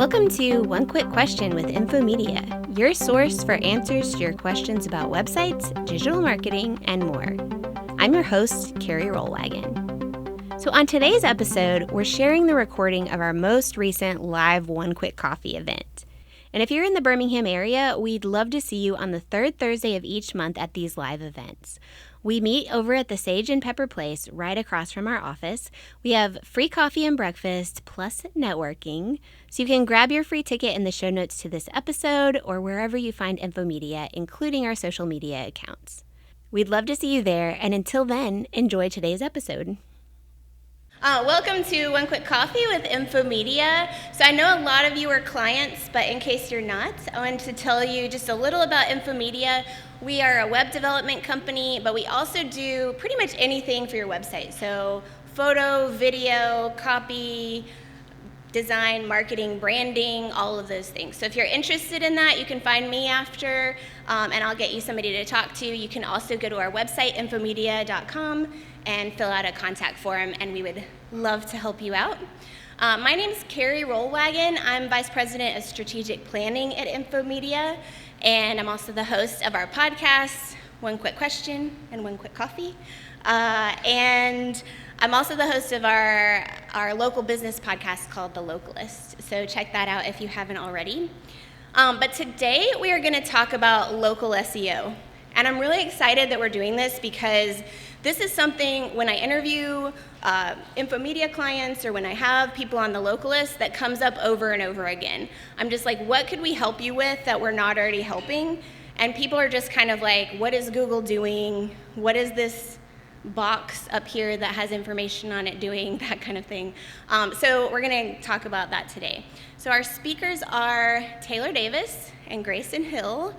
Welcome to One Quick Question with Infomedia, your source for answers to your questions about websites, digital marketing, and more. I'm your host, Carrie Rollwagen. So on today's episode, we're sharing the recording of our most recent live One Quick Coffee event. And if you're in the Birmingham area, we'd love to see you on the third Thursday of each month at these live events. We meet over at the Sage and Pepper Place right across from our office. We have free coffee and breakfast plus networking. So you can grab your free ticket in the show notes to this episode or wherever you find Infomedia, including our social media accounts. We'd love to see you there, and until then, enjoy today's episode. Welcome to One Quick Coffee with Infomedia. So I know a lot of you are clients, but in case you're not, I wanted to tell you just a little about Infomedia. We are a web development company, but we also do pretty much anything for your website. So photo, video, copy, design, marketing, branding, all of those things. So if you're interested in that, you can find me after, and I'll get you somebody to talk to. You can also go to our website, infomedia.com, and fill out a contact form, and we would love to help you out. My name is Carrie Rollwagen. I'm Vice President of Strategic Planning at Infomedia, and I'm also the host of our podcasts, One Quick Question and One Quick Coffee. And I'm also the host of our local business podcast called The Localist, so check that out if you haven't already. But today we are going to talk about local SEO, and I'm really excited that we're doing this because this is something when I interview Infomedia clients or when I have people on The Localist that comes up over and over again. I'm just like, what could we help you with that we're not already helping? And people are just kind of like, what is Google doing? What is this box up here that has information on it doing, that kind of thing. So we're going to talk about that today. So our speakers are Taylor Davis and Grayson Hill.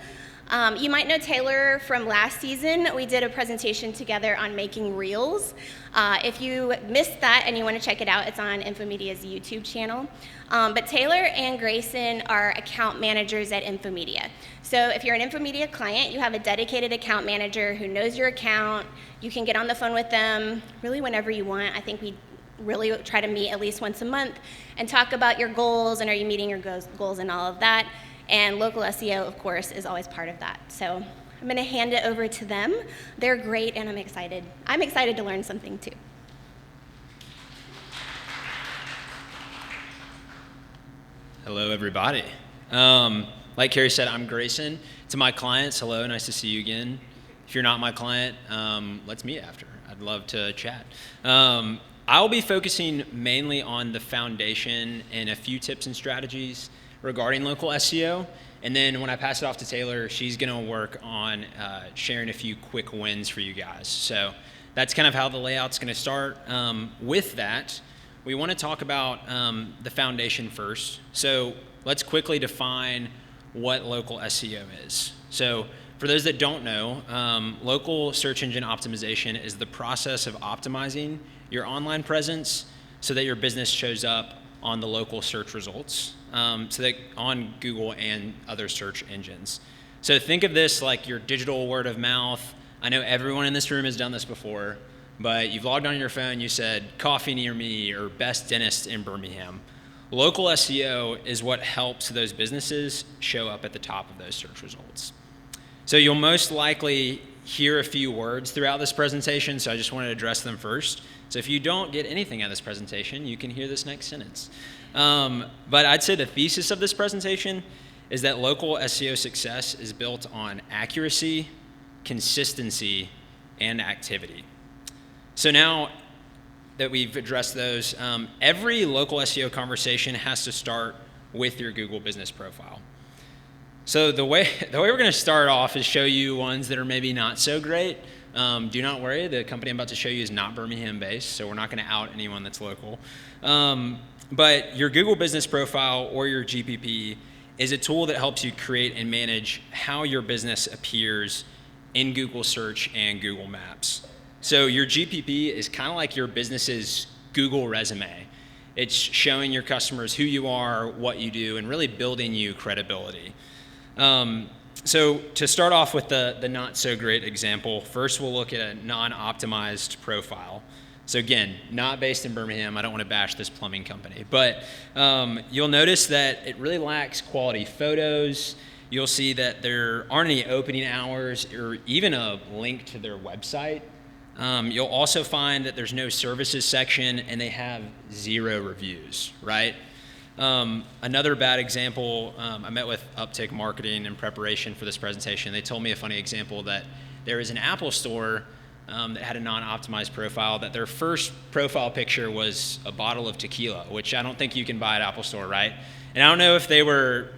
You might know Taylor from last season. We did a presentation together on making reels. If you missed that and you want to check it out, it's on Infomedia's YouTube channel. But Taylor and Grayson are account managers at Infomedia. So if you're an Infomedia client, you have a dedicated account manager who knows your account. You can get on the phone with them really whenever you want. I think we really try to meet at least once a month and talk about your goals and are you meeting your goals and all of that. And local SEO, of course, is always part of that. So I'm going to hand it over to them. They're great, and I'm excited. I'm excited to learn something, too. Hello, everybody. Like Carrie said, I'm Grayson. To my clients, hello, nice to see you again. If you're not my client, let's meet after. I'd love to chat. I'll be focusing mainly on the foundation and a few tips and strategies regarding local SEO. And then when I pass it off to Taylor, she's going to work on sharing a few quick wins for you guys. So that's kind of how the layout's going to start. With that, we want to talk about the foundation first. So let's quickly define what local SEO is. So for those that don't know, local search engine optimization is the process of optimizing your online presence so that your business shows up on the local search results, so that on Google and other search engines. So think of this like your digital word of mouth. I know everyone in this room has done this before, but you've logged on your phone, you said coffee near me or best dentist in Birmingham. Local SEO is what helps those businesses show up at the top of those search results. So you'll most likely hear a few words throughout this presentation, so I just want to address them first. So if you don't get anything out of this presentation, you can hear this next sentence. But I'd say the thesis of this presentation is that local SEO success is built on accuracy, consistency, and activity. So now that we've addressed those, every local SEO conversation has to start with your Google business profile. So the way we're going to start off is show you ones that are maybe not so great. Do not worry, the company I'm about to show you is not Birmingham based, so we're not going to out anyone that's local. But your Google business profile or your GBP is a tool that helps you create and manage how your business appears in Google search and Google Maps. So your GBP is kind of like your business's Google resume. It's showing your customers who you are, what you do, and really building you credibility. So to start off with the not so great example, first we'll look at a non-optimized profile. So again, not based in Birmingham. I don't want to bash this plumbing company, but you'll notice that it really lacks quality photos. You'll see that there aren't any opening hours or even a link to their website. You'll also find that there's no services section and they have 0 reviews, right? Another bad example, I met with Uptick Marketing in preparation for this presentation. They told me a funny example that there is an Apple store that had a non-optimized profile, that their first profile picture was a bottle of tequila, which I don't think you can buy at Apple Store, right? And I don't know if they were,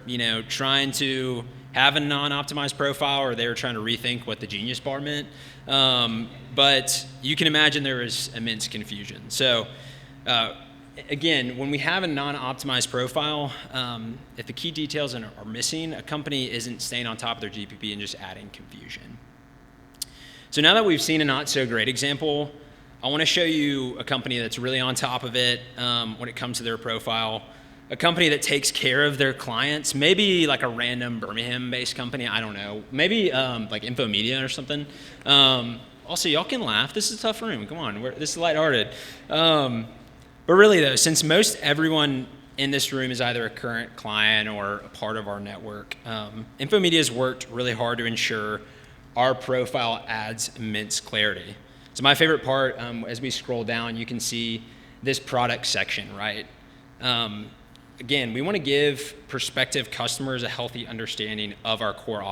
trying to have a non-optimized profile or they were trying to rethink what the Genius Bar meant. But you can imagine there was immense confusion. So again, when we have a non-optimized profile, if the key details are missing, a company isn't staying on top of their GPP and just adding confusion. So now that we've seen a not so great example, I want to show you a company that's really on top of it when it comes to their profile. A company that takes care of their clients, maybe like a random Birmingham-based company, I don't know. Maybe like Infomedia or something. Also, y'all can laugh. This is a tough room. Come on, this is lighthearted. But really though, since most everyone in this room is either a current client or a part of our network, Infomedia has worked really hard to ensure our profile adds immense clarity. So my favorite part, as we scroll down, you can see this product section, right? Again, we want to give prospective customers a healthy understanding of our core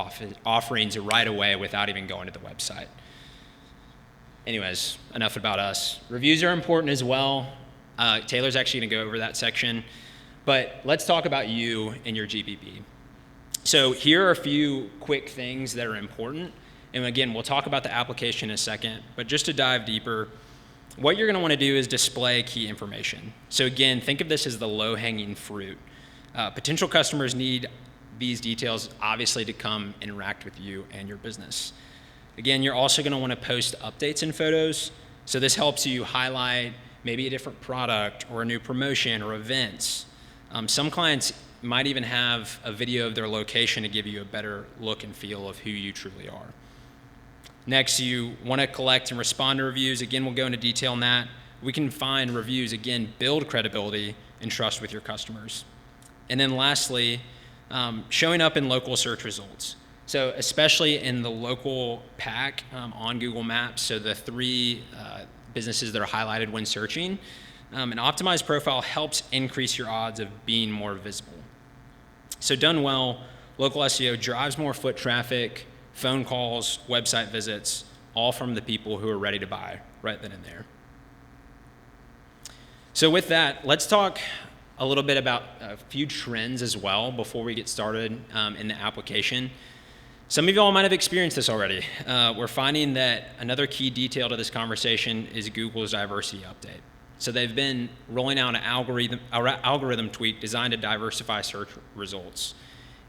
offerings right away without even going to the website. Anyways, enough about us. Reviews are important as well. Taylor's actually going to go over that section. But let's talk about you and your GPP. So here are a few quick things that are important. And again, we'll talk about the application in a second, but just to dive deeper, what you're gonna wanna do is display key information. So again, think of this as the low-hanging fruit. Potential customers need these details, obviously, to come interact with you and your business. Again, you're also gonna wanna post updates and photos. So this helps you highlight maybe a different product or a new promotion or events. Some clients might even have a video of their location to give you a better look and feel of who you truly are. Next, you want to collect and respond to reviews. Again, we'll go into detail on that. We can find reviews, again, build credibility and trust with your customers. And then lastly, showing up in local search results. So especially in the local pack on Google Maps, so the 3 businesses that are highlighted when searching, an optimized profile helps increase your odds of being more visible. So done well, local SEO drives more foot traffic, phone calls, website visits, all from the people who are ready to buy right then and there. So with that, let's talk a little bit about a few trends as well before we get started in the application. Some of y'all might have experienced this already. We're finding that another key detail to this conversation is Google's diversity update. So they've been rolling out an algorithm tweak designed to diversify search results.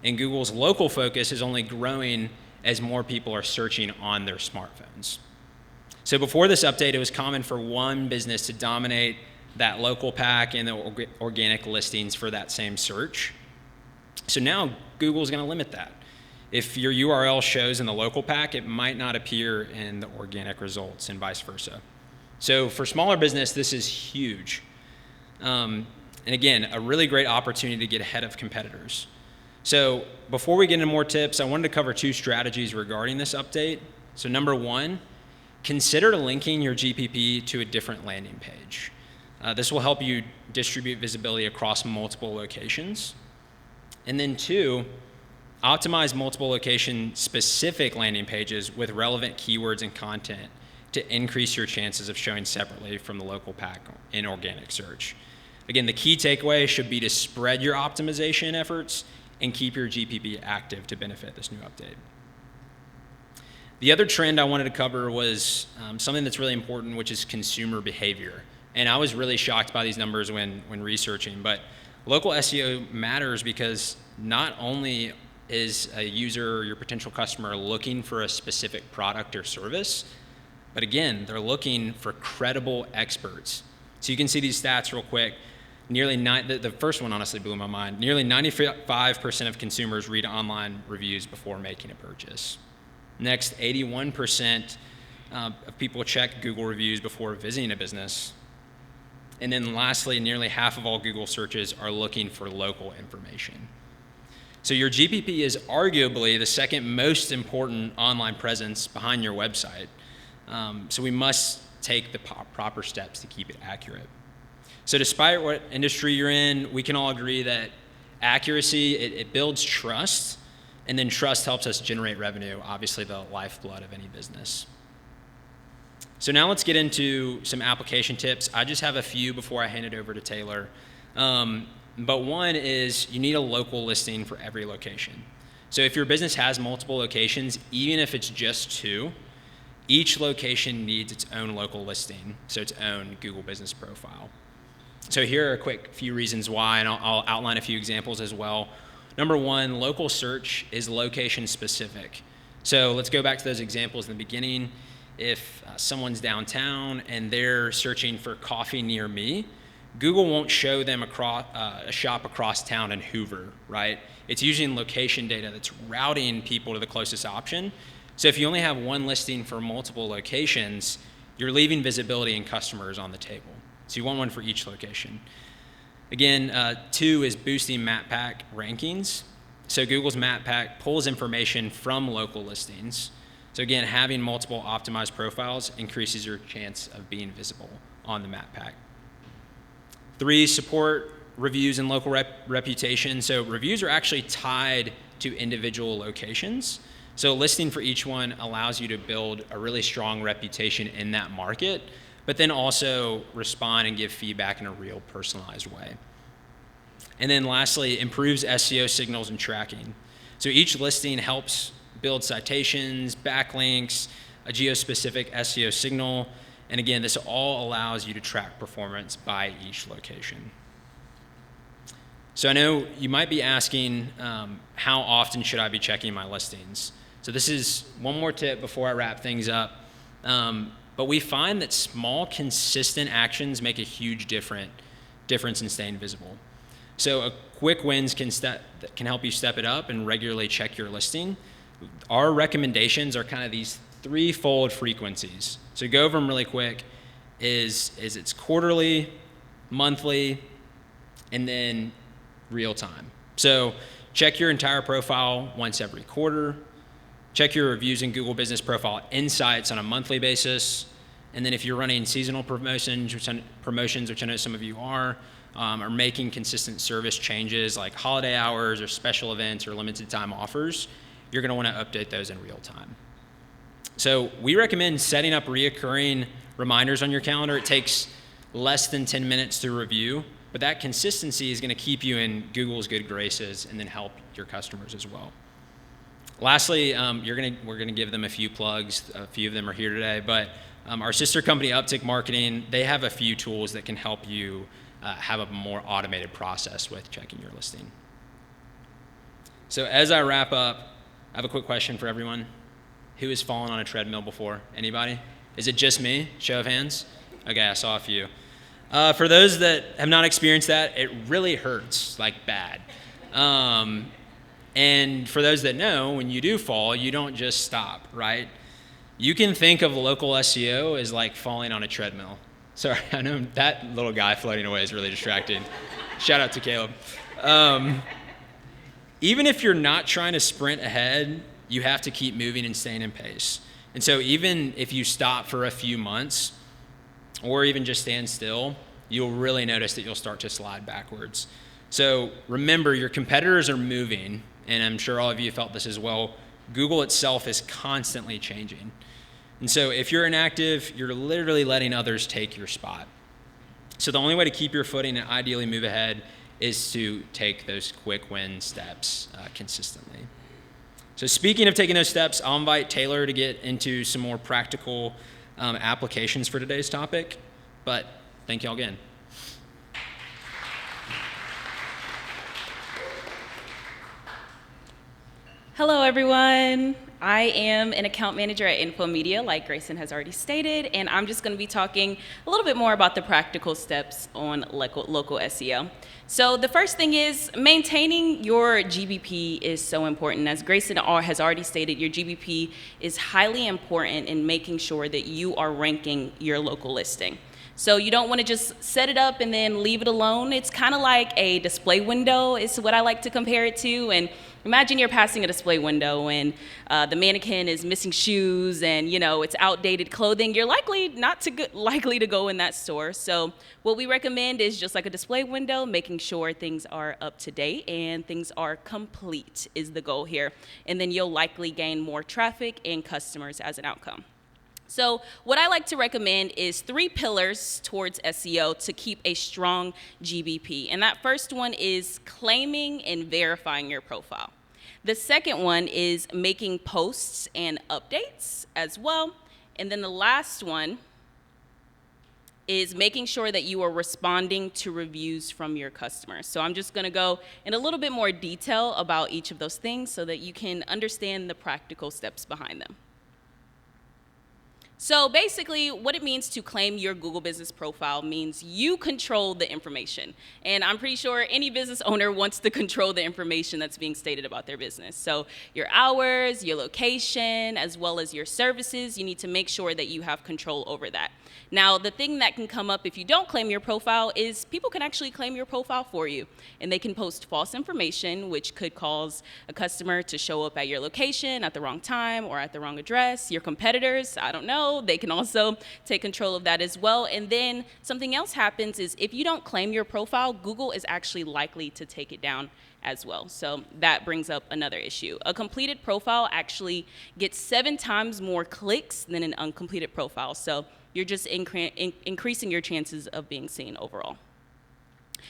And Google's local focus is only growing as more people are searching on their smartphones. So before this update, it was common for one business to dominate that local pack and the organic listings for that same search. So now Google's gonna limit that. If your URL shows in the local pack, it might not appear in the organic results and vice versa. So for smaller business, this is huge. And again, a really great opportunity to get ahead of competitors. So before we get into more tips, I wanted to cover 2 strategies regarding this update. So number 1, consider linking your GPP to a different landing page. This will help you distribute visibility across multiple locations. And then 2, optimize multiple location specific landing pages with relevant keywords and content to increase your chances of showing separately from the local pack in organic search. Again, the key takeaway should be to spread your optimization efforts and keep your GPP active to benefit this new update. The other trend I wanted to cover was something that's really important, which is consumer behavior. And I was really shocked by these numbers when researching, but local SEO matters because not only is a user or your potential customer looking for a specific product or service, but again, they're looking for credible experts. So you can see these stats real quick. The first one honestly blew my mind. Nearly 95% of consumers read online reviews before making a purchase. Next, 81% of people check Google reviews before visiting a business. And then lastly, nearly half of all Google searches are looking for local information. So your GBP is arguably the second most important online presence behind your website. So we must take the proper steps to keep it accurate. So despite what industry you're in, we can all agree that accuracy, it builds trust, and then trust helps us generate revenue, obviously the lifeblood of any business. So now let's get into some application tips. I just have a few before I hand it over to Taylor. But one is you need a local listing for every location. So if your business has multiple locations, even if it's just 2, each location needs its own local listing, so its own Google business profile. So here are a quick few reasons why, and I'll outline a few examples as well. Number 1, local search is location specific. So let's go back to those examples in the beginning. If someone's downtown and they're searching for coffee near me, Google won't show them a shop across town in Hoover, right? It's using location data that's routing people to the closest option. So if you only have one listing for multiple locations, you're leaving visibility and customers on the table. So you want one for each location. Again, 2 is boosting map pack rankings. So Google's map pack pulls information from local listings. So again, having multiple optimized profiles increases your chance of being visible on the map pack. 3, support reviews and local reputation. So reviews are actually tied to individual locations. So listing for each one allows you to build a really strong reputation in that market, but then also respond and give feedback in a real personalized way. And then lastly, improves SEO signals and tracking. So each listing helps build citations, backlinks, a geo-specific SEO signal, and again, this all allows you to track performance by each location. So I know you might be asking, how often should I be checking my listings? So this is one more tip before I wrap things up. But we find that small, consistent actions make a huge difference in staying visible. So a quick wins can help you step it up and regularly check your listing. Our recommendations are kind of these 3-fold frequencies. So go over them really quick. Is it's quarterly, monthly, and then real time. So check your entire profile once every quarter. Check your reviews in Google Business Profile Insights on a monthly basis. And then if you're running seasonal promotions, which I know some of you are making consistent service changes like holiday hours or special events or limited time offers, you're going to want to update those in real time. So we recommend setting up reoccurring reminders on your calendar. It takes less than 10 minutes to review, but that consistency is going to keep you in Google's good graces and then help your customers as well. Lastly, we're going to give them a few plugs. A few of them are here today, but our sister company, Uptick Marketing, they have a few tools that can help you have a more automated process with checking your listing. So as I wrap up, I have a quick question for everyone. Who has fallen on a treadmill before? Anybody? Is it just me? Show of hands? Okay, I saw a few. For those that have not experienced that, it really hurts, like bad. And for those that know, when you do fall, you don't just stop, right? You can think of local SEO as like falling on a treadmill. Sorry, I know that little guy floating away is really distracting. Shout out to Caleb. Even if you're not trying to sprint ahead, you have to keep moving and staying in pace. And so even if you stop for a few months or even just stand still, you'll really notice that you'll start to slide backwards. So remember, your competitors are moving, and I'm sure all of you felt this as well. Google itself is constantly changing. And so if you're inactive, you're literally letting others take your spot. So the only way to keep your footing and ideally move ahead is to take those quick win steps consistently. So speaking of taking those steps, I'll invite Taylor to get into some more practical applications for today's topic. But thank you all again. Hello, everyone. I am an account manager at Infomedia, like Grayson has already stated, and I'm just going to be talking a little bit more about the practical steps on local SEO. So the first thing is maintaining your GBP is so important. As Grayson has already stated, your GBP is highly important in making sure that you are ranking your local listing. So you don't want to just set it up and then leave it alone. It's kind of like a display window is what I like to compare it to. And imagine you're passing a display window and the mannequin is missing shoes and it's outdated clothing. You're likely to go in that store. So what we recommend is just like a display window, making sure things are up to date and things are complete is the goal here. And then you'll likely gain more traffic and customers as an outcome. So what I like to recommend is 3 pillars towards SEO to keep a strong GBP. And that first one is claiming and verifying your profile. The second one is making posts and updates as well. And then the last one is making sure that you are responding to reviews from your customers. So I'm just going to go in a little bit more detail about each of those things so that you can understand the practical steps behind them. So basically, what it means to claim your Google business profile means you control the information. And I'm pretty sure any business owner wants to control the information that's being stated about their business. So your hours, your location, as well as your services, you need to make sure that you have control over that. Now, the thing that can come up if you don't claim your profile is people can actually claim your profile for you. And they can post false information, which could cause a customer to show up at your location at the wrong time or at the wrong address. Your competitors, I don't know, they can also take control of that as well. And then something else happens is if you don't claim your profile, Google is actually likely to take it down as well. So that brings up another issue. A completed profile actually gets 7 times more clicks than an uncompleted profile. So you're just increasing your chances of being seen overall.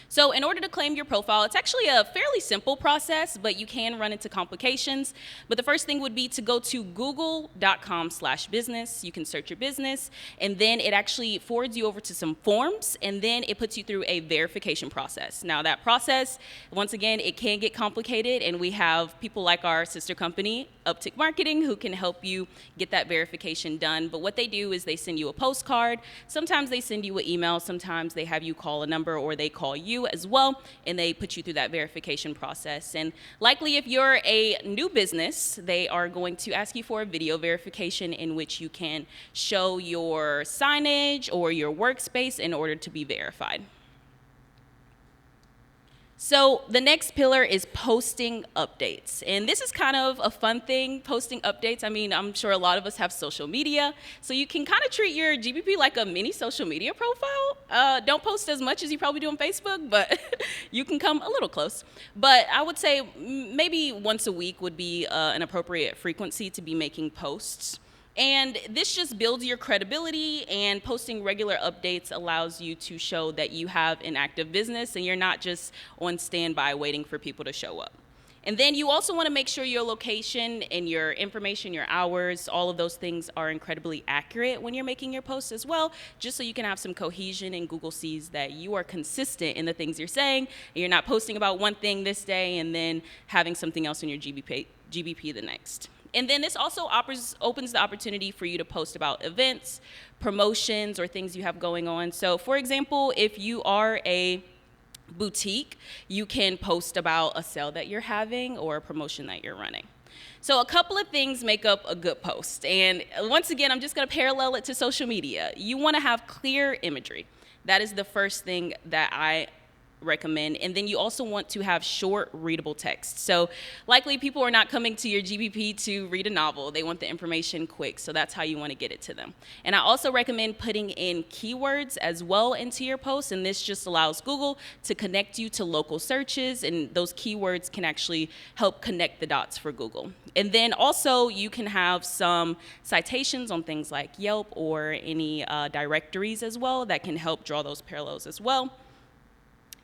So in order to claim your profile, it's actually a fairly simple process, but you can run into complications. But the first thing would be to go to google.com/business. You can search your business, and then it actually forwards you over to some forms, and then it puts you through a verification process. Now that process, once again, it can get complicated, and we have people like our sister company, Uptick Marketing, who can help you get that verification done. But what they do is they send you a postcard. Sometimes they send you an email. Sometimes they have you call a number or they call you as well, and they put you through that verification process. And likely if you're a new business, they are going to ask you for a video verification in which you can show your signage or your workspace in order to be verified. So the next pillar is posting updates. And this is kind of a fun thing, posting updates. I mean, I'm sure a lot of us have social media. So you can kind of treat your GBP like a mini social media profile. Don't post as much as you probably do on Facebook, but you can come a little close. But I would say maybe once a week would be an appropriate frequency to be making posts. And this just builds your credibility, and posting regular updates allows you to show that you have an active business and you're not just on standby waiting for people to show up. And then you also want to make sure your location and your information, your hours, all of those things are incredibly accurate when you're making your posts as well, just so you can have some cohesion and Google sees that you are consistent in the things you're saying, and you're not posting about one thing this day and then having something else in your GBP the next. And then this also opens the opportunity for you to post about events, promotions, or things you have going on. So for example, if you are a boutique, you can post about a sale that you're having or a promotion that you're running. So a couple of things make up a good post. And once again, I'm just going to parallel it to social media. You want to have clear imagery. That is the first thing that I recommend. And then you also want to have short, readable text. So likely people are not coming to your GBP to read a novel. They want the information quick. So that's how you want to get it to them. And I also recommend putting in keywords as well into your posts. And this just allows Google to connect you to local searches. And those keywords can actually help connect the dots for Google. And then also you can have some citations on things like Yelp or any directories as well that can help draw those parallels as well.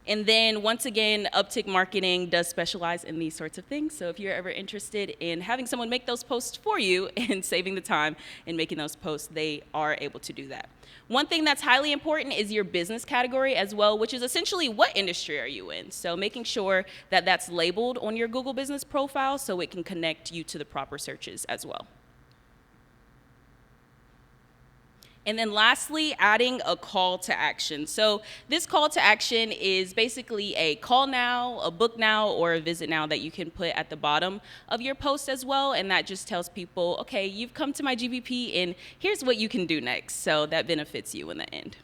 And then once again, Uptick Marketing does specialize in these sorts of things. So if you're ever interested in having someone make those posts for you and saving the time in making those posts, they are able to do that. One thing that's highly important is your business category as well, which is essentially what industry are you in. So making sure that that's labeled on your Google business profile so it can connect you to the proper searches as well. And then lastly, adding a call to action. So this call to action is basically a call now, a book now, or a visit now that you can put at the bottom of your post as well. And that just tells people, okay, you've come to my GBP and here's what you can do next. So that benefits you in the end.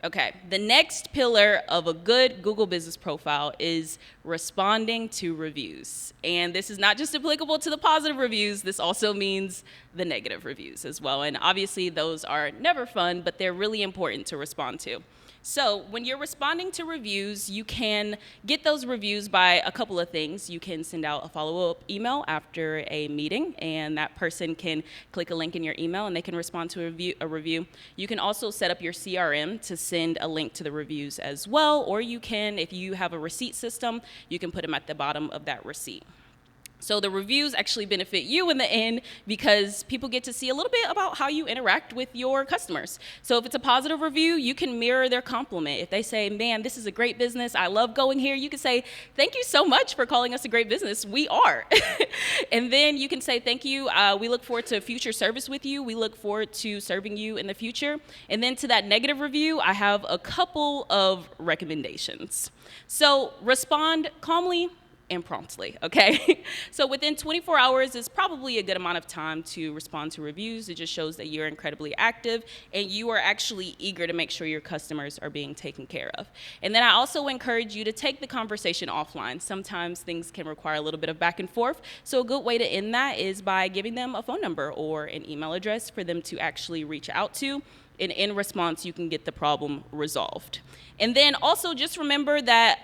Okay, the next pillar of a good Google business profile is responding to reviews. And this is not just applicable to the positive reviews, this also means the negative reviews as well. And obviously those are never fun, but they're really important to respond to. So when you're responding to reviews, you can get those reviews by a couple of things. You can send out a follow-up email after a meeting, and that person can click a link in your email and they can respond to a review. You can also set up your CRM to send a link to the reviews as well, or you can, if you have a receipt system, you can put them at the bottom of that receipt. So the reviews actually benefit you in the end because people get to see a little bit about how you interact with your customers. So if it's a positive review, you can mirror their compliment. If they say, man, this is a great business, I love going here, you can say, thank you so much for calling us a great business. We are. And then you can say, thank you. We look forward to future service with you. We look forward to serving you in the future. And then to that negative review, I have a couple of recommendations. So respond calmly and promptly, okay? So within 24 hours is probably a good amount of time to respond to reviews. It just shows that you're incredibly active and you are actually eager to make sure your customers are being taken care of. And then I also encourage you to take the conversation offline. Sometimes things can require a little bit of back and forth. So a good way to end that is by giving them a phone number or an email address for them to actually reach out to. And in response, you can get the problem resolved. And then also just remember that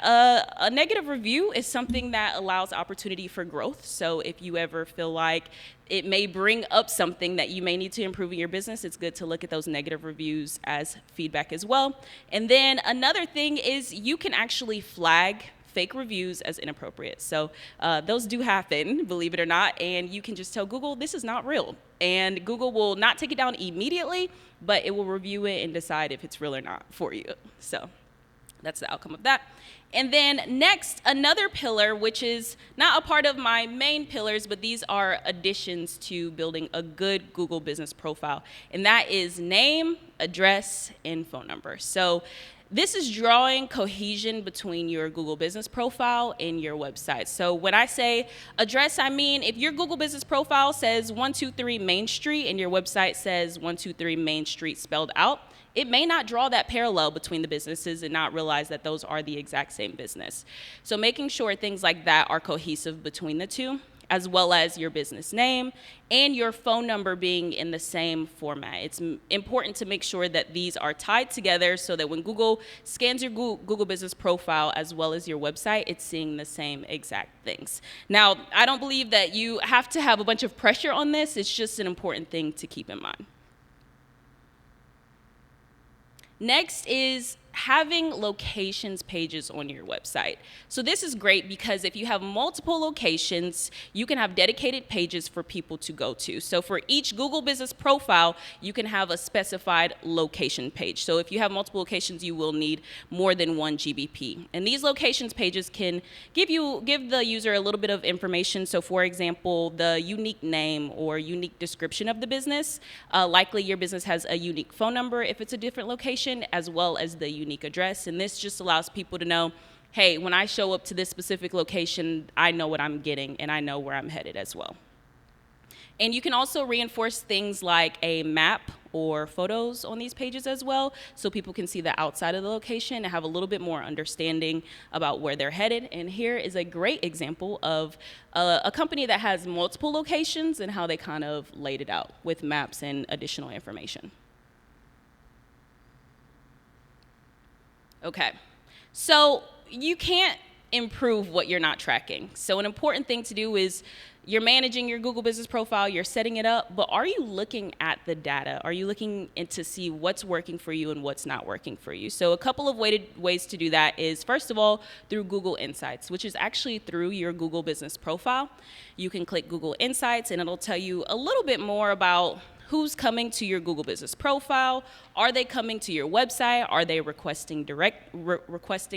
a negative review is something that allows opportunity for growth. So if you ever feel like it may bring up something that you may need to improve in your business, it's good to look at those negative reviews as feedback as well. And then another thing is you can actually flag fake reviews as inappropriate. So those do happen, believe it or not, and you can just tell Google, this is not real. And Google will not take it down immediately, but it will review it and decide if it's real or not for you. So that's the outcome of that. And then next, another pillar, which is not a part of my main pillars, but these are additions to building a good Google business profile. And that is name, address, and phone number. So this is drawing cohesion between your Google business profile and your website. So when I say address, I mean if your Google business profile says 123 Main Street and your website says 123 Main Street spelled out, it may not draw that parallel between the businesses and not realize that those are the exact same business. So making sure things like that are cohesive between the two, as well as your business name and your phone number being in the same format. It's important to make sure that these are tied together so that when Google scans your Google business profile as well as your website, it's seeing the same exact things. Now, I don't believe that you have to have a bunch of pressure on this. It's just an important thing to keep in mind. Next is having locations pages on your website. So this is great because if you have multiple locations, you can have dedicated pages for people to go to. So for each Google business profile, you can have a specified location page. So if you have multiple locations, you will need more than one GBP. And these locations pages can give the user a little bit of information. So for example, the unique name or unique description of the business. Likely your business has a unique phone number if it's a different location, as well as the unique address. And this just allows people to know, hey, when I show up to this specific location, I know what I'm getting and I know where I'm headed as well. And you can also reinforce things like a map or photos on these pages as well, so people can see the outside of the location and have a little bit more understanding about where they're headed. And here is a great example of a company that has multiple locations and how they kind of laid it out with maps and additional information. Okay, so you can't improve what you're not tracking. So an important thing to do is you're managing your Google business profile, you're setting it up, but are you looking at the data? Are you looking to see what's working for you and what's not working for you? So a couple of ways to do that is, first of all, through Google Insights, which is actually through your Google business profile. You can click Google Insights and it'll tell you a little bit more about who's coming to your Google business profile. Are they coming to your website? Are they requesting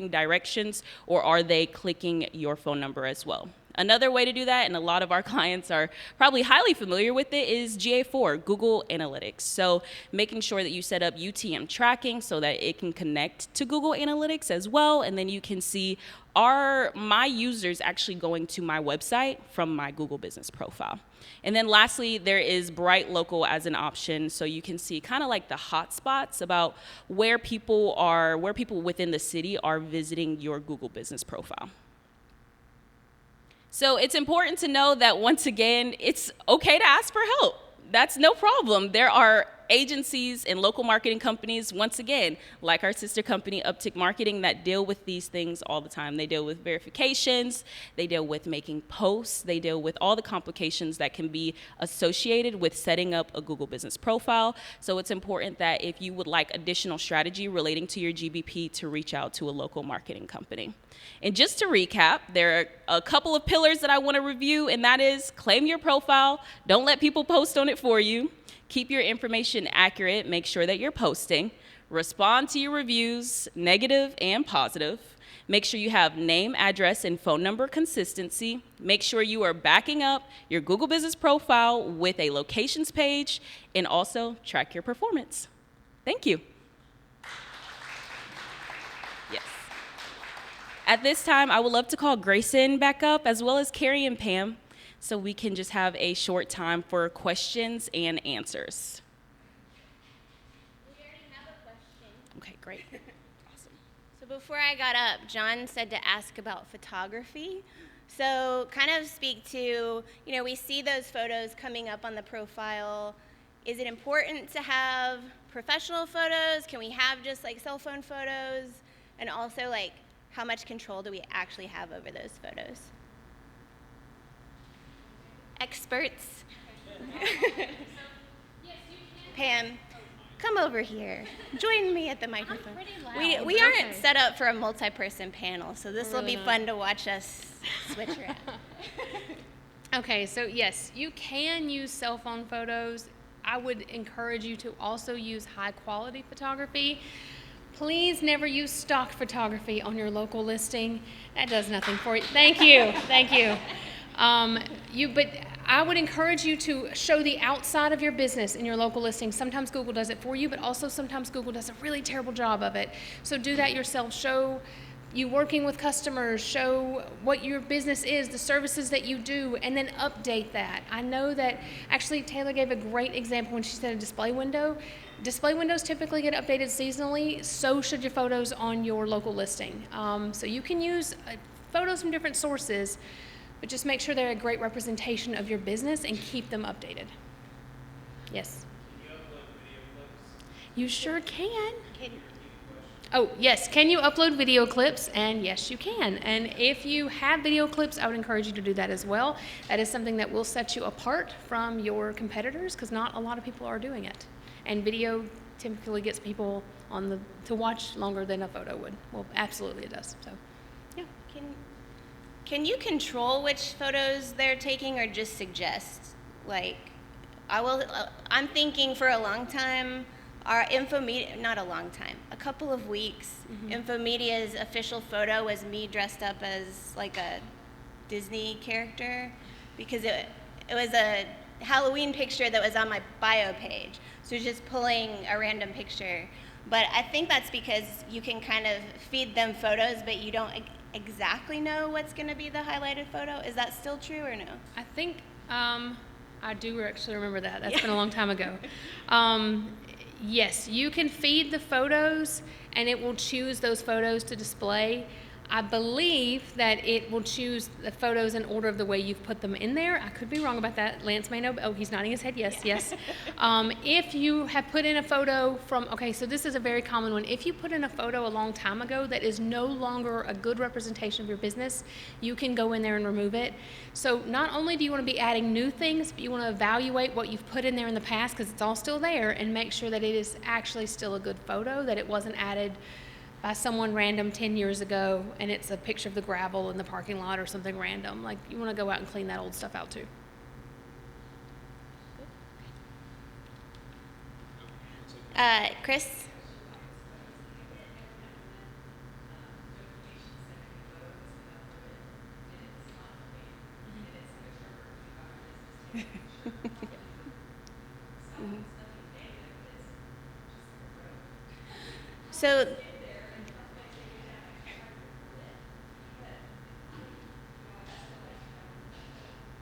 directions, or are they clicking your phone number as well? Another way to do that, and a lot of our clients are probably highly familiar with it, is GA4, Google Analytics. So making sure that you set up UTM tracking so that it can connect to Google Analytics as well, and then you can see, are my users actually going to my website from my Google business profile? And then lastly, there is Bright Local as an option, so you can see kind of like the hot spots about where people within the city are visiting your Google business profile. So it's important to know that, once again, it's okay to ask for help. That's no problem. There are agencies and local marketing companies, once again, like our sister company, Uptick Marketing, that deal with these things all the time. They deal with verifications, they deal with making posts, they deal with all the complications that can be associated with setting up a Google business profile. So it's important that if you would like additional strategy relating to your GBP, to reach out to a local marketing company. And just to recap, there are a couple of pillars that I want to review, and that is claim your profile, don't let people post on it for you, keep your information accurate, make sure that you're posting, respond to your reviews, negative and positive, make sure you have name, address, and phone number consistency, make sure you are backing up your Google business profile with a locations page, and also track your performance. Thank you. At this time, I would love to call Grayson back up, as well as Carrie and Pam, so we can just have a short time for questions and answers. We already have a question. Okay, great. Awesome. So before I got up, John said to ask about photography. So kind of speak to, we see those photos coming up on the profile. Is it important to have professional photos? Can we have just like cell phone photos? And also, like, how much control do we actually have over those photos? Experts. Pam, come over here. Join me at the microphone. We aren't set up for a multi-person panel, so this will be fun to watch us switch around. Okay, so yes, you can use cell phone photos. I would encourage you to also use high quality photography. Please never use stock photography on your local listing. That does nothing for you. Thank you, thank you. But I would encourage you to show the outside of your business in your local listing. Sometimes Google does it for you, but also sometimes Google does a really terrible job of it. So do that yourself. Show you working with customers, show what your business is, the services that you do, and then update that. I know that actually Taylor gave a great example when she said a display window. Display windows typically get updated seasonally, so should your photos on your local listing. So you can use photos from different sources, but just make sure they're a great representation of your business and keep them updated. Yes? Can you upload video clips? You sure can. Oh, yes. Can you upload video clips? And yes, you can. And if you have video clips, I would encourage you to do that as well. That is something that will set you apart from your competitors, because not a lot of people are doing it. And video typically gets people to watch longer than a photo would. Well, absolutely it does. So, yeah. Can you control which photos they're taking, or just suggest? Like, I'm thinking for a long time, our Infomedia, not a long time, a couple of weeks, Infomedia's official photo was me dressed up as like a Disney character, because it was a Halloween picture that was on my bio page. So just pulling a random picture. But I think that's because you can kind of feed them photos, but you don't exactly know what's going to be the highlighted photo. Is that still true or no? I think I do actually remember that. That's been a long time ago. Yes, you can feed the photos, and it will choose those photos to display. I believe that it will choose the photos in order of the way you've put them in there. I could be wrong about that. Lance may know. Oh, he's nodding his head. Yes, yes. If you have put in a photo from, okay, so this is a very common one. If you put in a photo a long time ago that is no longer a good representation of your business, you can go in there and remove it. So not only do you want to be adding new things, but you want to evaluate what you've put in there in the past, because it's all still there, and make sure that it is actually still a good photo, that it wasn't added by someone random 10 years ago, and it's a picture of the gravel in the parking lot or something random. Like, you want to go out and clean that old stuff out too. Chris?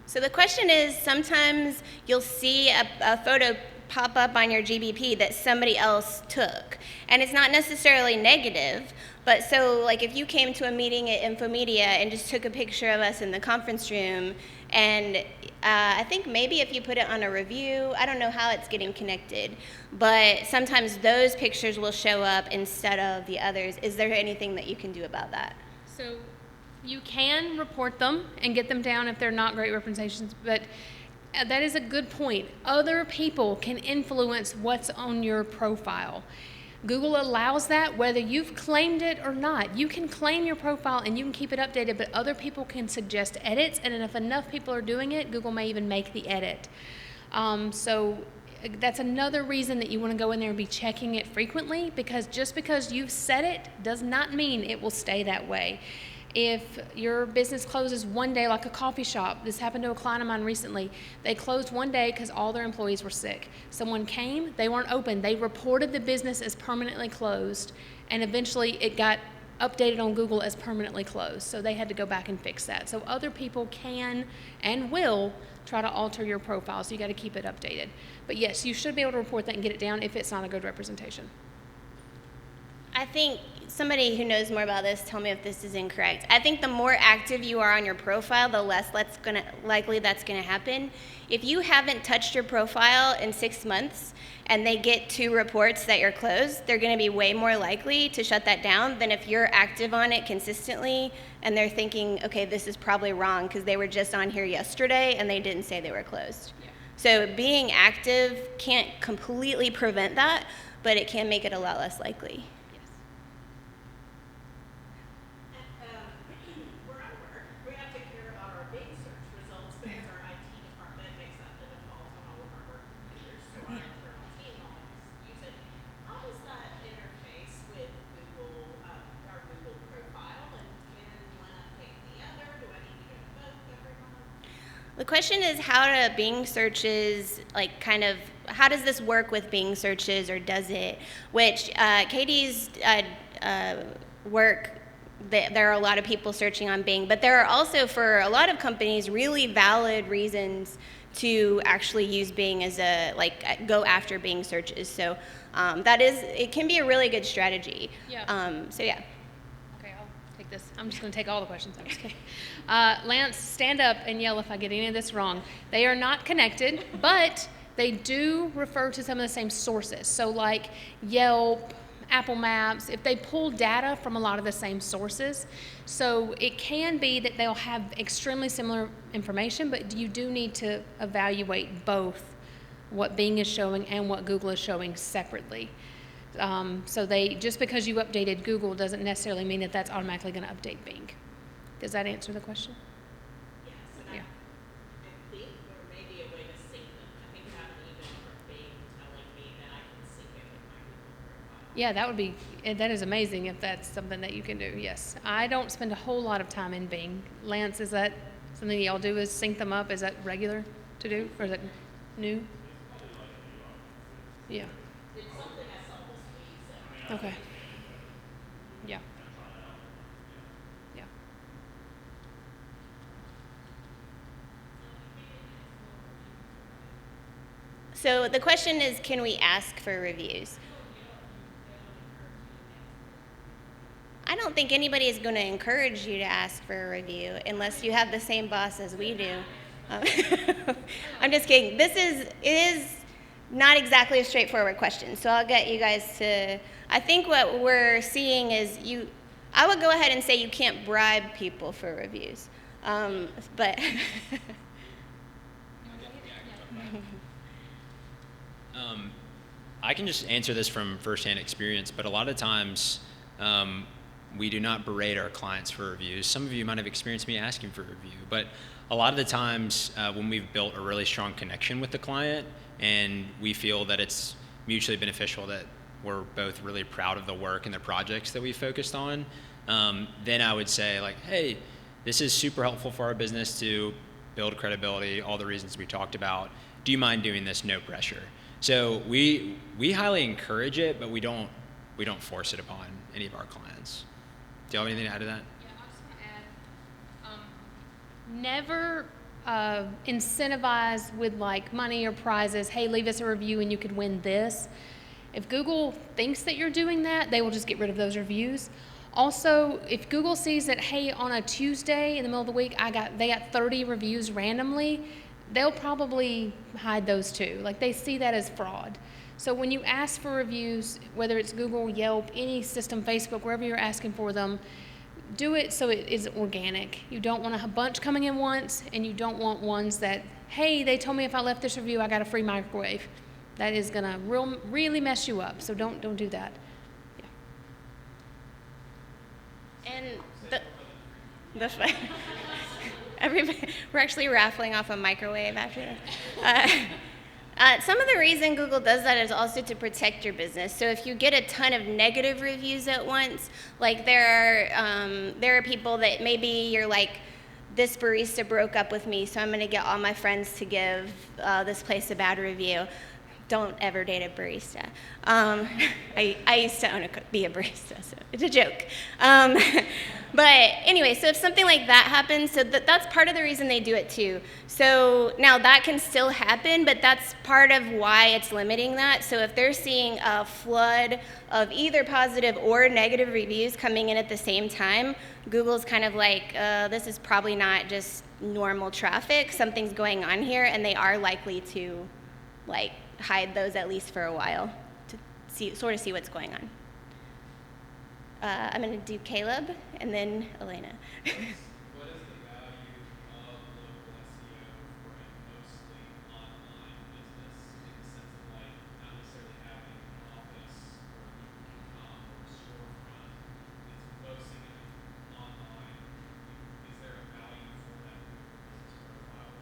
So the question is, sometimes you'll see a photo pop up on your GBP that somebody else took. And it's not necessarily negative, but so like if you came to a meeting at Infomedia and just took a picture of us in the conference room, and I think maybe if you put it on a review, I don't know how it's getting connected, but sometimes those pictures will show up instead of the others. Is there anything that you can do about that? So you can report them and get them down if they're not great representations, but that is a good point. Other people can influence what's on your profile. Google allows that whether you've claimed it or not. You can claim your profile and you can keep it updated, but other people can suggest edits, and if enough people are doing it, Google may even make the edit. So that's another reason that you want to go in there and be checking it frequently, because just because you've said it does not mean it will stay that way. If your business closes one day, like a coffee shop, this happened to a client of mine recently. They closed one day because all their employees were sick. Someone came, they weren't open. They reported the business as permanently closed, and eventually it got updated on Google as permanently closed. So they had to go back and fix that. So other people can and will try to alter your profile, so you got to keep it updated. But yes, you should be able to report that and get it down if it's not a good representation. I think somebody who knows more about this, tell me if this is incorrect. I think the more active you are on your profile, the less likely that's going to happen. If you haven't touched your profile in 6 months and they get 2 reports that you're closed, they're going to be way more likely to shut that down than if you're active on it consistently and they're thinking, okay, this is probably wrong because they were just on here yesterday and they didn't say they were closed. Yeah. So being active can't completely prevent that, but it can make it a lot less likely. The question is how do Bing searches, like kind of, how does this work with Bing searches, or does it? Which Katie's work, there are a lot of people searching on Bing, but there are also, for a lot of companies, really valid reasons to actually use Bing as a, like, go after Bing searches. So it can be a really good strategy. Yeah. So yeah. This. I'm just going to take all the questions. I'm just kidding. Lance, stand up and yell if I get any of this wrong. They are not connected, but they do refer to some of the same sources. So like Yelp, Apple Maps, if they pull data from a lot of the same sources. So it can be that they'll have extremely similar information, but you do need to evaluate both what Bing is showing and what Google is showing separately. So just because you updated Google doesn't necessarily mean that that's automatically going to update Bing. Does that answer the question? Yes, and yeah. I think there may be a way to sync them. I think I have an email from Bing telling me that I can sync it with my Google profile. Yeah, that is amazing if that's something that you can do, yes. I don't spend a whole lot of time in Bing. Lance, is that something y'all do, is sync them up? Is that regular to do, or is that new? Yeah. It's something I saw this week. So. Okay. Yeah. Yeah. So the question is, can we ask for reviews? I don't think anybody is going to encourage you to ask for a review unless you have the same boss as we do. I'm just kidding. It is not exactly a straightforward question, so I'll get you guys to, I think what we're seeing is I would go ahead and say you can't bribe people for reviews, but. I can just answer this from firsthand experience, but a lot of times we do not berate our clients for reviews. Some of you might have experienced me asking for a review, but a lot of the times when we've built a really strong connection with the client and we feel that it's mutually beneficial, that we're both really proud of the work and the projects that we focused on, then I would say like, hey, this is super helpful for our business to build credibility, all the reasons we talked about. Do you mind doing this? No pressure. So we highly encourage it, but we don't force it upon any of our clients. Do you have anything to add to that? Yeah, I just want to add, never incentivize with like money or prizes. Hey, leave us a review and you could win this. If Google thinks that you're doing that, they will just get rid of those reviews. Also, if Google sees that, hey, on a Tuesday in the middle of the week, they got 30 reviews randomly, they'll probably hide those too. Like they see that as fraud. So when you ask for reviews, whether it's Google, Yelp, any system, Facebook, wherever you're asking for them, do it so it is organic. You don't want a bunch coming in once, and you don't want ones that, hey, they told me if I left this review, I got a free microwave. That is gonna really mess you up. So don't do that. Yeah. And that's right. Everybody, we're actually raffling off a microwave after that. Some of the reason Google does that is also to protect your business. So if you get a ton of negative reviews at once, like there are people that maybe you're like, this barista broke up with me, so I'm going to get all my friends to give this place a bad review. Don't ever date a barista. I used to be a barista, so it's a joke. But anyway, so if something like that happens, so that's part of the reason they do it too. So now that can still happen, but that's part of why it's limiting that. So if they're seeing a flood of either positive or negative reviews coming in at the same time, Google's kind of like, this is probably not just normal traffic. Something's going on here, and they are likely to like hide those at least for a while to sort of see what's going on. I'm going to do Caleb and then Elena. What is the value of local SEO for a mostly online business in the sense of like not necessarily having an office or or a storefront? It's posting it online. Is there a value for that Google business profile?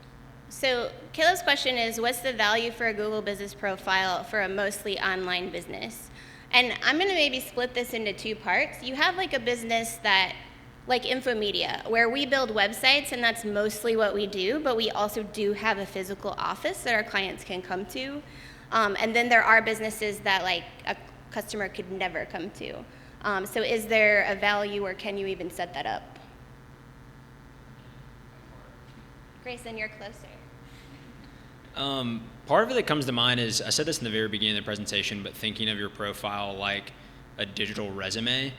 So Caleb's question is, what's the value for a Google business profile for a mostly online business? And I'm going to maybe split this into two parts. You have like a business that, like Infomedia, where we build websites, and that's mostly what we do, but we also do have a physical office that our clients can come to. And then there are businesses that like a customer could never come to. So is there a value, or can you even set that up? Grayson, you're closer. Part of it that comes to mind is, I said this in the very beginning of the presentation, but thinking of your profile like a digital resume.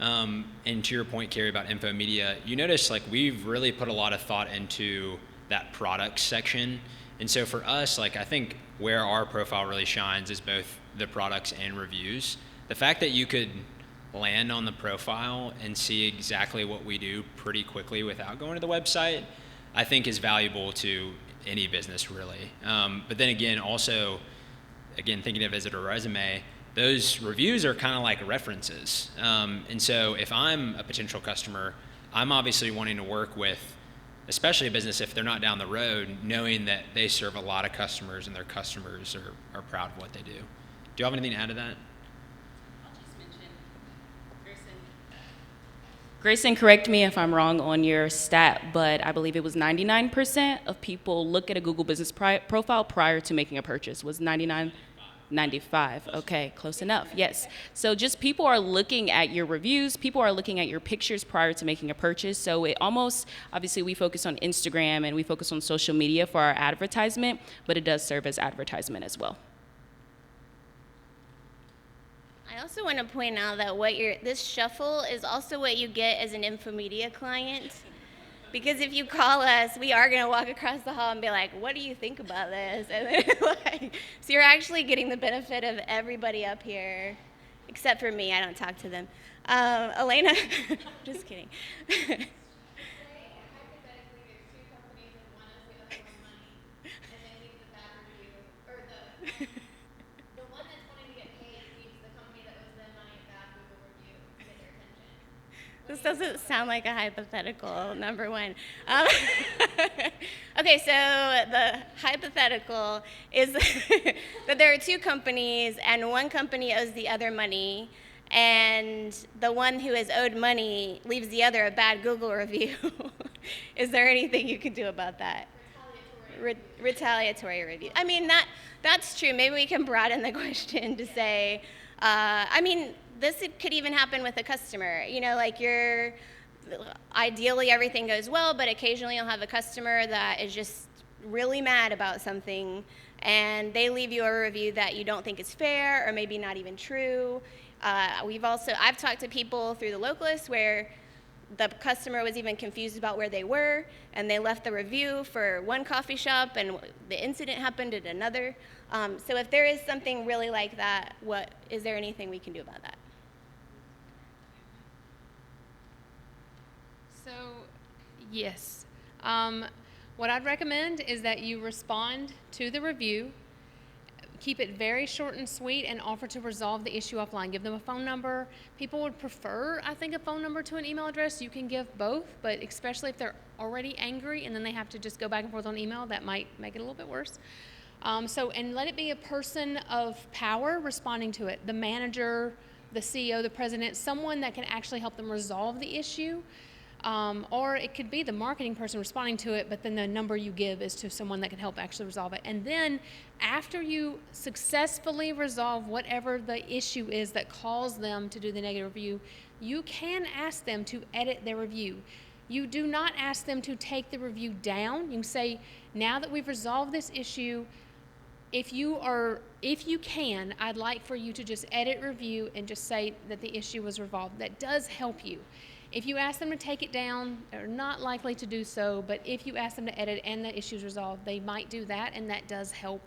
And to your point, Carrie, about Infomedia, you notice like we've really put a lot of thought into that product section. And so for us, like I think where our profile really shines is both the products and reviews. The fact that you could land on the profile and see exactly what we do pretty quickly without going to the website, I think is valuable to any business really. But then again, also, thinking of it as a resume, those reviews are kind of like references. And so if I'm a potential customer, I'm obviously wanting to work with, especially a business if they're not down the road, knowing that they serve a lot of customers and their customers are proud of what they do. Do you have anything to add to that? Grayson, correct me if I'm wrong on your stat, but I believe it was 99% of people look at a Google business profile prior to making a purchase. Was 99? 95. Okay, close enough. Yes. So just people are looking at your reviews, people are looking at your pictures prior to making a purchase. So it almost, obviously we focus on Instagram and we focus on social media for our advertisement, but it does serve as advertisement as well. I also want to point out that this shuffle is also what you get as an Infomedia client. Because if you call us, we are going to walk across the hall and be like, what do you think about this? And then, so you're actually getting the benefit of everybody up here, except for me. I don't talk to them. Elena, just kidding. This doesn't sound like a hypothetical, number one. Okay, so the hypothetical is that there are two companies, and one company owes the other money, and the one who is owed money leaves the other a bad Google review. Is there anything you can do about that? Retaliatory review. I mean, that's true. Maybe we can broaden the question to say, this could even happen with a customer. Like ideally everything goes well, but occasionally you'll have a customer that is just really mad about something, and they leave you a review that you don't think is fair or maybe not even true. I've talked to people through the localist where the customer was even confused about where they were, and they left the review for one coffee shop, and the incident happened at another. So if there is something really like that, is there anything we can do about that? So, yes. What I'd recommend is that you respond to the review, keep it very short and sweet, and offer to resolve the issue offline. Give them a phone number. People would prefer, I think, a phone number to an email address. You can give both, but especially if they're already angry and then they have to just go back and forth on email, that might make it a little bit worse. And let it be a person of power responding to it. The manager, the CEO, the president, someone that can actually help them resolve the issue. Or it could be the marketing person responding to it, but then the number you give is to someone that can help actually resolve it. And then after you successfully resolve whatever the issue is that caused them to do the negative review, you can ask them to edit their review. You do not ask them to take the review down. You can say, now that we've resolved this issue, if you can, I'd like for you to just edit review and just say that the issue was resolved. That does help you. If you ask them to take it down, they're not likely to do so, but if you ask them to edit and the issue's resolved, they might do that, and that does help.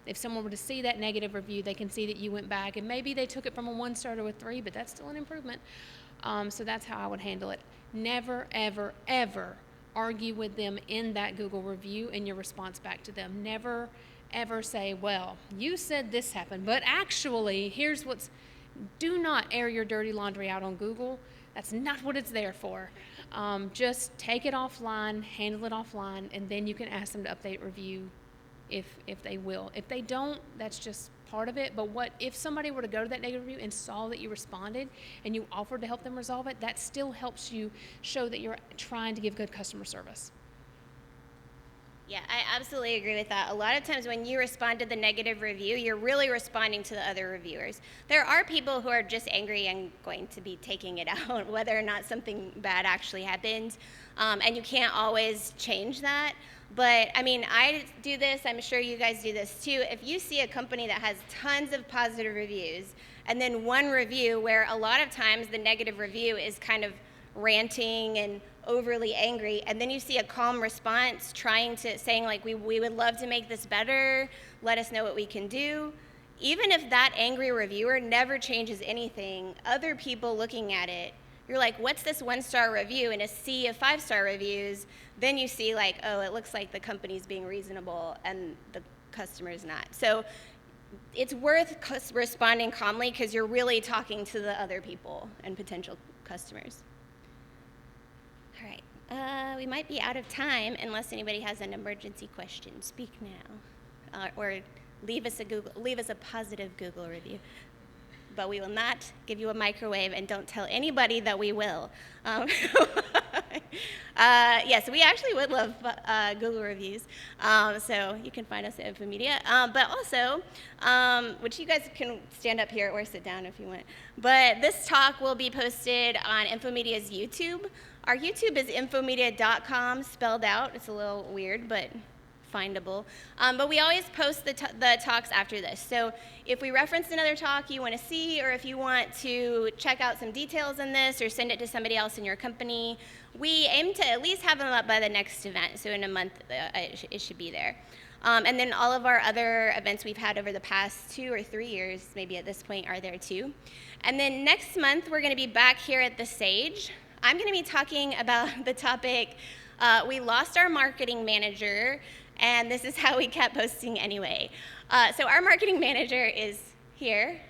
If someone were to see that negative review, they can see that you went back, and maybe they took it from a 1-star to a 3, but that's still an improvement. So that's how I would handle it. Never, ever, ever argue with them in that Google review in your response back to them. Never, ever say, well, you said this happened, but actually, do not air your dirty laundry out on Google. That's not what it's there for. Just take it offline, handle it offline, and then you can ask them to update review if they will. If they don't, that's just part of it. But if somebody were to go to that negative review and saw that you responded and you offered to help them resolve it, that still helps you show that you're trying to give good customer service. Yeah, I absolutely agree with that. A lot of times when you respond to the negative review, you're really responding to the other reviewers. There are people who are just angry and going to be taking it out, whether or not something bad actually happened. And you can't always change that. But, I do this. I'm sure you guys do this too. If you see a company that has tons of positive reviews, and then one review where a lot of times the negative review is kind of ranting and overly angry, and then you see a calm response saying like, we would love to make this better, let us know what we can do. Even if that angry reviewer never changes anything, other people looking at it, you're like, what's this 1-star review in a sea of 5-star reviews? Then you see like, oh, it looks like the company's being reasonable and the customer's not. So it's worth responding calmly because you're really talking to the other people and potential customers. All right, we might be out of time unless anybody has an emergency question. Speak now, or leave us a positive Google review. But we will not give you a microwave, and don't tell anybody that we will. Yes, we actually would love Google reviews. So you can find us at Infomedia. But also, which you guys can stand up here or sit down if you want. But this talk will be posted on Infomedia's YouTube. Our YouTube is infomedia.com, spelled out. It's a little weird, but findable. But we always post the talks after this. So if we reference another talk you want to see, or if you want to check out some details in this or send it to somebody else in your company, we aim to at least have them up by the next event. So in a month, it should be there. And then all of our other events we've had over the past 2 or 3 years, maybe at this point, are there too. And then next month, we're going to be back here at the Sage. I'm going to be talking about the topic, we lost our marketing manager, and this is how we kept posting anyway. So our marketing manager is here.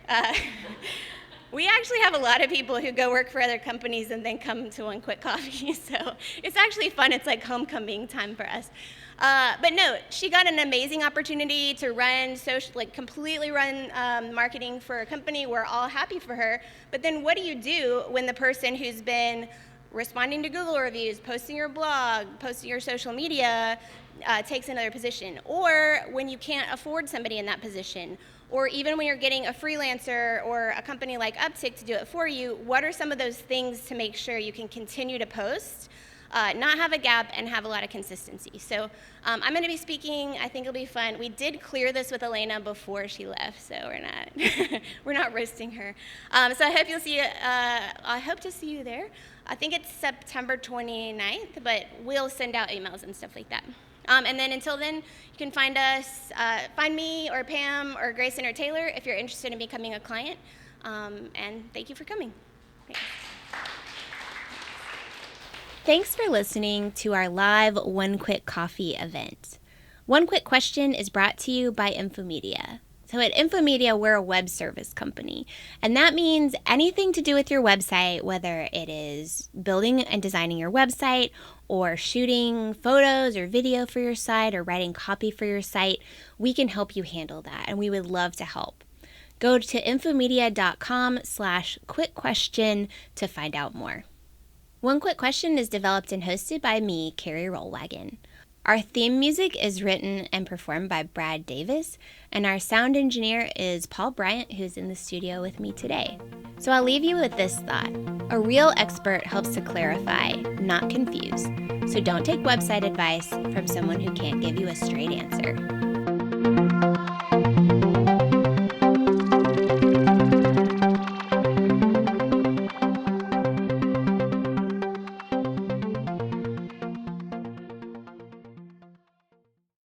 We actually have a lot of people who go work for other companies and then come to One Quick Coffee, so it's actually fun. It's like homecoming time for us. But no, she got an amazing opportunity to run completely run marketing for a company. We're all happy for her. But then what do you do when the person who's been responding to Google reviews, posting your blog, posting your social media, takes another position? Or when you can't afford somebody in that position? Or even when you're getting a freelancer or a company like Uptick to do it for you, what are some of those things to make sure you can continue to post, not have a gap, and have a lot of consistency? So I'm going to be speaking. I think it'll be fun. We did clear this with Elena before she left, so we're not roasting her. So I hope you'll see. I hope to see you there. I think it's September 29th, but we'll send out emails and stuff like that. And then until then, you can find us, find me or Pam or Grayson or Taylor if you're interested in becoming a client. And thank you for coming. Thanks. Thanks for listening to our live One Quick Coffee event. One Quick Question is brought to you by Infomedia. So at Infomedia, we're a web service company, and that means anything to do with your website, whether it is building and designing your website or shooting photos or video for your site or writing copy for your site, we can help you handle that, and we would love to help. Go to infomedia.com/quickquestion to find out more. One Quick Question is developed and hosted by me, Carrie Rollwagen. Our theme music is written and performed by Brad Davis, and our sound engineer is Paul Bryant, who's in the studio with me today. So I'll leave you with this thought. A real expert helps to clarify, not confuse. So don't take website advice from someone who can't give you a straight answer.